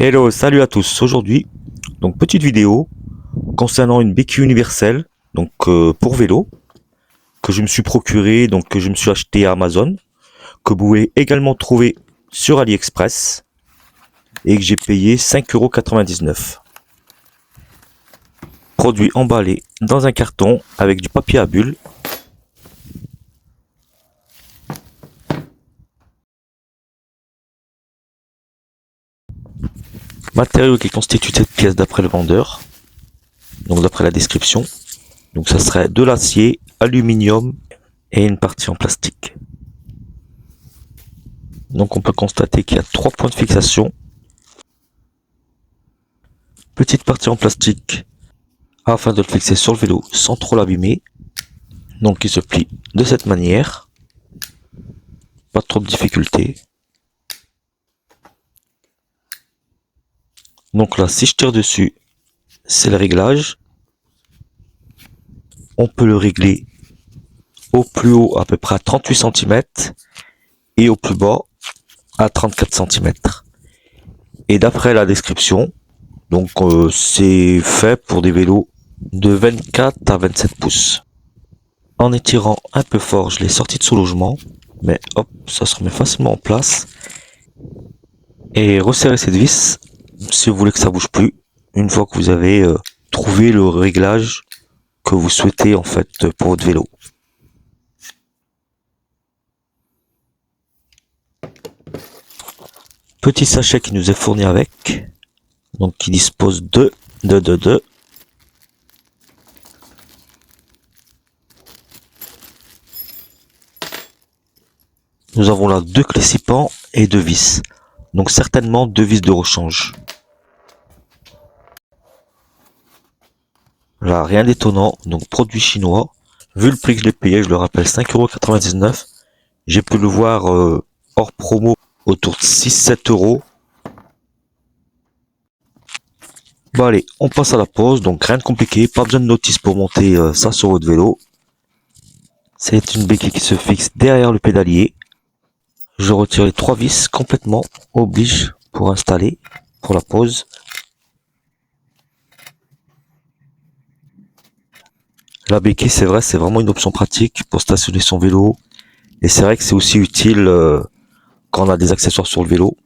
Hello, salut à tous. Aujourd'hui, donc petite vidéo concernant une béquille universelle, pour vélo, que je me suis procuré, donc que je me suis acheté à Amazon, que vous pouvez également trouver sur AliExpress et que j'ai payé 5,99 €. Produit emballé dans un carton avec du papier à bulles. Matériau qui constitue cette pièce d'après le vendeur, donc d'après la description. Donc ça serait de l'acier, aluminium et une partie en plastique. Donc on peut constater qu'il y a 3 points de fixation. Petite partie en plastique afin de le fixer sur le vélo sans trop l'abîmer. Donc il se plie de cette manière. Pas trop de difficultés. Donc là, si je tire dessus, c'est le réglage. On peut le régler au plus haut à peu près à 38 cm et au plus bas à 34 cm. Et d'après la description, c'est fait pour des vélos de 24 à 27 pouces. En étirant un peu fort, je l'ai sorti de sous logement, mais hop, ça se remet facilement en place. Et resserrer cette vis si vous voulez que ça bouge plus, une fois que vous avez trouvé le réglage que vous souhaitez en fait pour votre vélo. Petit sachet qui nous est fourni avec, donc qui dispose de. Nous avons là 2 clés 6 pans et 2 vis. Donc certainement 2 vis de rechange. Là, rien d'étonnant, donc produit chinois. Vu le prix que je l'ai payé, je le rappelle, 5,99 €. J'ai pu le voir hors promo autour de 6-7 €. Bon allez, on passe à la pause, donc rien de compliqué, pas besoin de notice pour monter ça sur votre vélo. C'est une béquille qui se fixe derrière le pédalier. Je retire les 3 vis complètement, oblige pour installer, pour la pose. La béquille, c'est vrai, c'est vraiment une option pratique pour stationner son vélo. Et c'est vrai que c'est aussi utile quand on a des accessoires sur le vélo.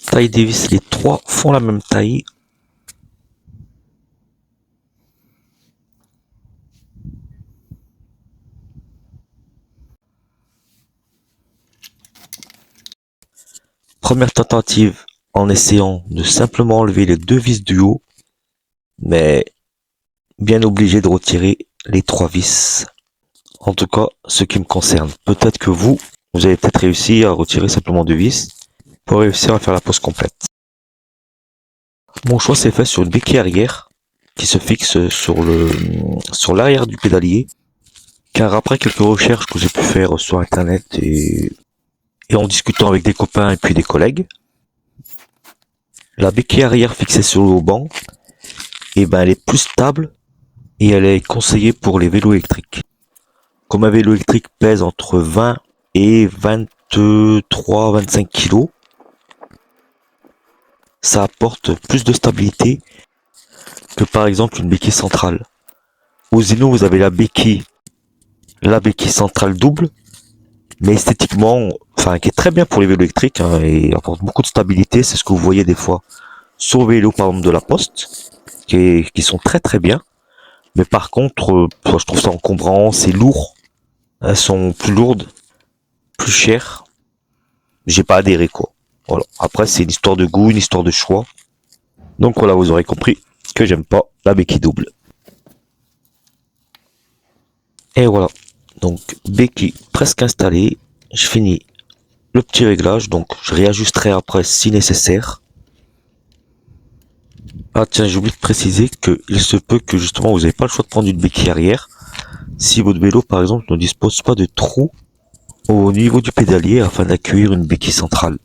Taille des vis, les 3 font la même taille. Première tentative en essayant de simplement enlever les 2 vis du haut, mais bien obligé de retirer les 3 vis. En tout cas, ce qui me concerne. Peut-être que vous avez peut-être réussi à retirer simplement 2 vis pour réussir à faire la pose complète. Mon choix s'est fait sur une béquille arrière qui se fixe sur l'arrière du pédalier, car après quelques recherches que j'ai pu faire sur internet et en discutant avec des copains et puis des collègues, la béquille arrière fixée sur le haut-banc, elle est plus stable et elle est conseillée pour les vélos électriques. Comme un vélo électrique pèse entre 20 et 23-25 kg, ça apporte plus de stabilité que par exemple une béquille centrale. Au Zino, vous avez la béquille centrale double, mais esthétiquement, qui est très bien pour les vélos électriques et apporte beaucoup de stabilité. C'est ce que vous voyez des fois sur le vélo par exemple de la Poste, qui sont très très bien. Mais par contre, je trouve ça encombrant, c'est lourd. Elles sont plus lourdes, plus chères. J'ai pas adhéré quoi. Voilà. Après, c'est une histoire de goût, une histoire de choix. Donc voilà, vous aurez compris que j'aime pas la béquille double. Et voilà. Donc béquille presque installée. Je finis le petit réglage, donc je réajusterai après si nécessaire. Ah tiens, j'ai oublié de préciser qu'il se peut que justement vous n'avez pas le choix de prendre une béquille arrière si votre vélo par exemple ne dispose pas de trou au niveau du pédalier afin d'accueillir une béquille centrale.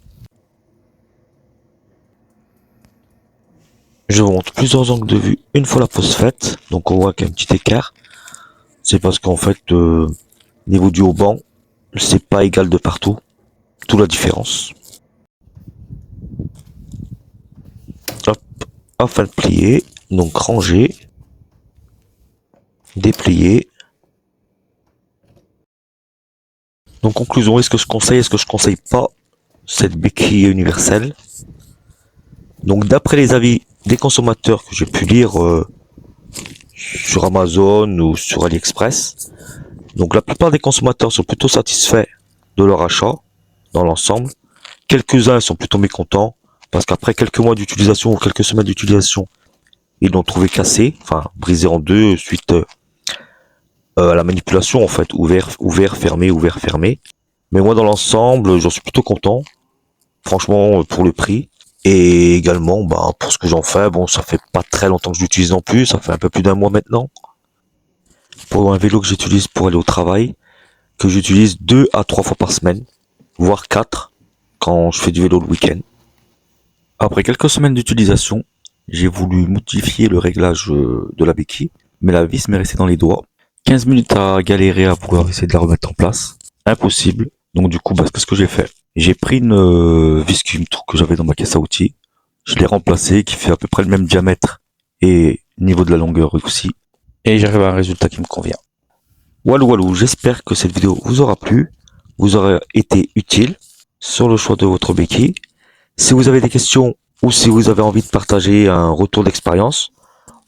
Je vous montre plusieurs angles de vue une fois la pose faite. Donc on voit qu'il y a un petit écart. C'est parce qu'en fait, niveau du haut banc, c'est pas égal de partout. Tout la différence. Hop, afin de plier, donc ranger, déplier. Donc conclusion, est-ce que je conseille, est-ce que je conseille pas cette béquille universelle? Donc d'après les avis des consommateurs que j'ai pu lire sur Amazon ou sur AliExpress, donc la plupart des consommateurs sont plutôt satisfaits de leur achat dans l'ensemble. Quelques-uns sont plutôt mécontents parce qu'après quelques mois d'utilisation ou quelques semaines d'utilisation, ils l'ont trouvé cassé, enfin brisé en deux suite à la manipulation en fait, ouvert, fermé, ouvert, fermé. Mais moi dans l'ensemble, j'en suis plutôt content, franchement pour le prix. Et également, bah, pour ce que j'en fais, bon, ça fait pas très longtemps que je l'utilise non plus, ça fait un peu plus d'un mois maintenant. Pour un vélo que j'utilise pour aller au travail, que j'utilise 2 à 3 fois par semaine, voire 4 quand je fais du vélo le week-end. Après quelques semaines d'utilisation, j'ai voulu modifier le réglage de la béquille, mais la vis m'est restée dans les doigts. 15 minutes à galérer à pouvoir essayer de la remettre en place. Impossible. Donc du coup, bah, qu'est-ce que j'ai fait? J'ai pris une vis que j'avais dans ma caisse à outils. Je l'ai remplacée, qui fait à peu près le même diamètre et niveau de la longueur aussi. Et j'arrive à un résultat qui me convient. Walou walou, j'espère que cette vidéo vous aura plu, vous aura été utile sur le choix de votre béquille. Si vous avez des questions ou si vous avez envie de partager un retour d'expérience,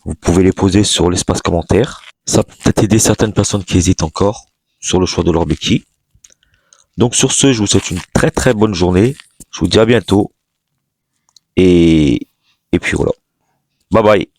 vous pouvez les poser sur l'espace commentaire. Ça peut peut-être aider certaines personnes qui hésitent encore sur le choix de leur béquille. Donc sur ce, je vous souhaite une très très bonne journée. Je vous dis à bientôt. Et puis voilà. Bye bye.